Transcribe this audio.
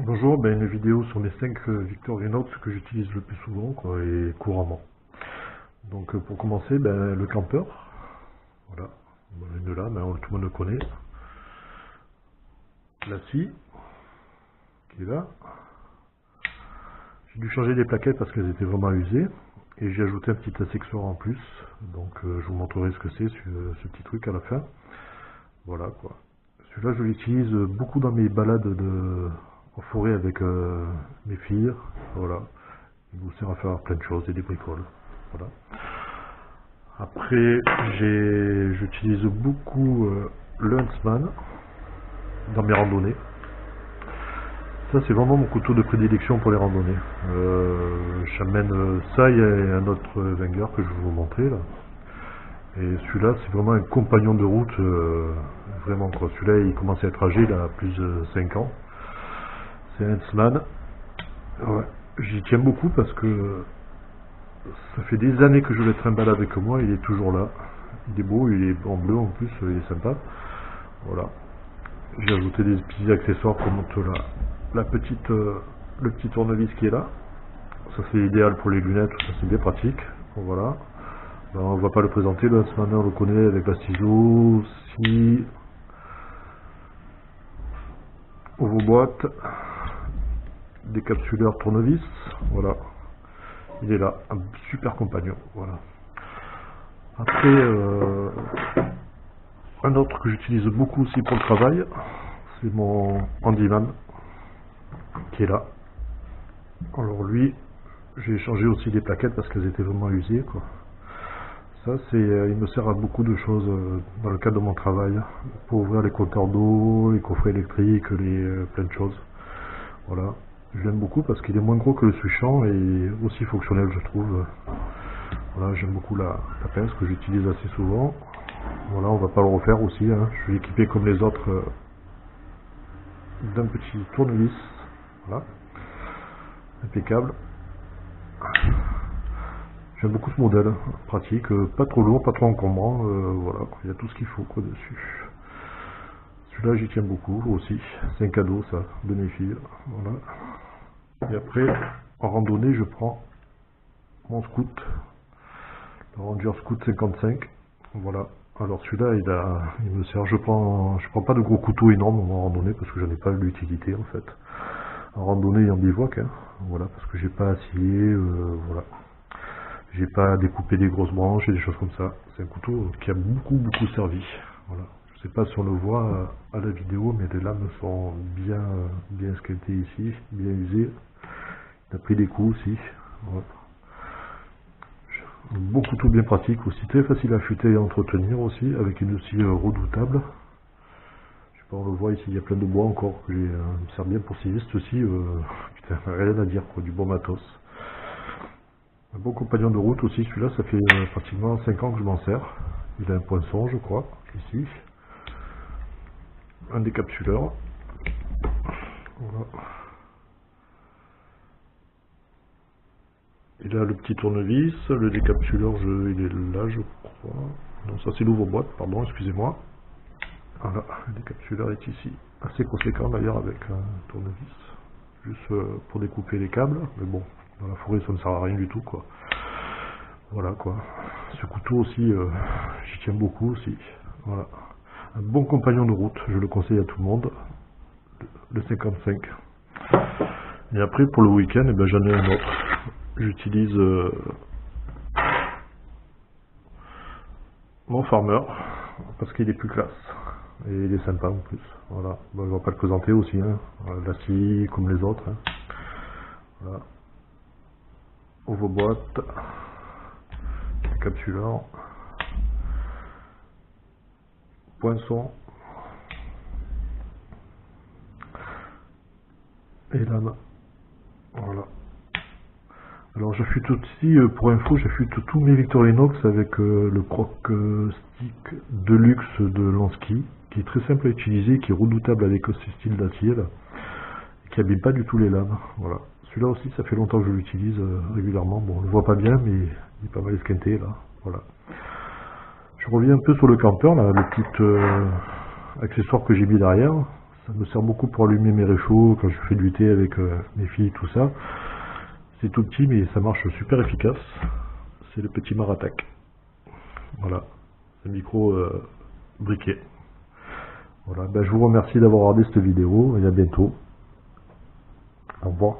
Bonjour, une vidéo sur mes 5 Victorinox que j'utilise le plus souvent quoi, et couramment. Donc pour commencer, le campeur, voilà, une là, tout le monde le connaît. La scie, qui est là. J'ai dû changer les plaquettes parce qu'elles étaient vraiment usées. Et j'ai ajouté un petit accessoire en plus. Donc je vous montrerai ce que c'est, ce petit truc à la fin. Voilà quoi. Celui-là je l'utilise beaucoup dans mes balades en forêt avec mes filles. Voilà. Il vous sert à faire plein de choses et des bricoles. Voilà. Après, j'utilise beaucoup le Huntsman dans mes randonnées. Ça, c'est vraiment mon couteau de prédilection pour les randonnées. J'amène ça et un autre Wenger que je vais vous montrer là. Et celui-là, c'est vraiment un compagnon de route, vraiment quoi. Celui-là, il commence à être âgé, il a plus de 5 ans. C'est un Huntsman. Ouais. J'y tiens beaucoup parce que ça fait des années que je le trimballe avec moi, il est toujours là. Il est beau, il est en bleu en plus, il est sympa. Voilà. J'ai ajouté des petits accessoires comme la petite, le petit tournevis qui est là. Ça c'est idéal pour les lunettes, ça c'est bien pratique. Bon, voilà. On va pas le présenter, le Huntsman on le connaît avec la ciseau, scie, ovoboîte, décapsuleur tournevis, voilà. Il est là, un super compagnon, voilà. Après, un autre que j'utilise beaucoup aussi pour le travail, c'est mon handyman, qui est là. Alors lui, j'ai changé aussi les plaquettes parce qu'elles étaient vraiment usées, quoi. Ça, il me sert à beaucoup de choses dans le cadre de mon travail, pour ouvrir les compteurs d'eau, les coffrets électriques, plein de choses. Voilà. Je l'aime beaucoup parce qu'il est moins gros que le Suchant et aussi fonctionnel, je trouve. Voilà, j'aime beaucoup la pince que j'utilise assez souvent. Voilà, on va pas le refaire aussi, hein. Je vais l'équiper comme les autres d'un petit tournevis. Voilà. Impeccable. J'aime beaucoup ce modèle, pratique, pas trop lourd, pas trop encombrant, voilà, il y a tout ce qu'il faut quoi dessus. Celui-là j'y tiens beaucoup aussi, c'est un cadeau ça, de mes filles, voilà. Et après, en randonnée, je prends mon Scout, le Ranger Scout 55, voilà. Alors celui-là, il me sert, je prends pas de gros couteaux énormes en randonnée parce que j'en ai pas l'utilité en fait. En randonnée et en bivouac, hein, voilà, parce que j'ai pas à scier, voilà. J'ai pas à découper des grosses branches et des choses comme ça. C'est un couteau qui a beaucoup servi. Voilà. Je sais pas si on le voit à la vidéo, mais les lames sont bien squelettées ici, bien usées. Il a pris des coups aussi. Voilà. Un bon couteau bien pratique aussi, très facile à affûter et à entretenir aussi, avec une scie redoutable. Je sais pas, on le voit ici, il y a plein de bois encore que me sert bien pour scier. Ceci, putain, rien à dire quoi, du bon matos. Un bon compagnon de route aussi, celui-là, ça fait pratiquement 5 ans que je m'en sers. Il a un poinçon, je crois, ici. Un décapsuleur. Voilà. Il a le petit tournevis, le décapsuleur, il est là, je crois. Non, ça c'est l'ouvre-boîte, pardon, excusez-moi. Voilà, le décapsuleur est ici. Assez conséquent d'ailleurs avec un tournevis. Juste pour découper les câbles, mais bon, dans la forêt ça ne sert à rien du tout, quoi. Voilà quoi. Ce couteau aussi, j'y tiens beaucoup aussi. Voilà. Un bon compagnon de route, je le conseille à tout le monde. Le 55. Et après pour le week-end, j'en ai un autre. J'utilise mon Farmer parce qu'il est plus classe. Et il est sympa en plus. Voilà. Bon, je ne vais pas le présenter aussi, hein. La scie comme les autres. Hein. Voilà. Ovoboîte. Capsuleur, poinçon et lame. Voilà. Alors j'affûte aussi, pour info, j'affûte tous mes Victorinox avec le croc stick Deluxe de Lansky, qui est très simple à utiliser, qui est redoutable avec ce style d'acier là, qui abîme pas du tout les lames. Voilà. Celui-là aussi, ça fait longtemps que je l'utilise régulièrement. Bon, on le voit pas bien, mais il est pas mal esquinté là. Voilà. Je reviens un peu sur le campeur, là, le petit accessoire que j'ai mis derrière. Ça me sert beaucoup pour allumer mes réchauds quand je fais du thé avec mes filles, tout ça. C'est tout petit, mais ça marche super efficace. C'est le petit Maratac. Voilà, le micro briquet. Voilà, ben, je vous remercie d'avoir regardé cette vidéo et à bientôt. Au revoir.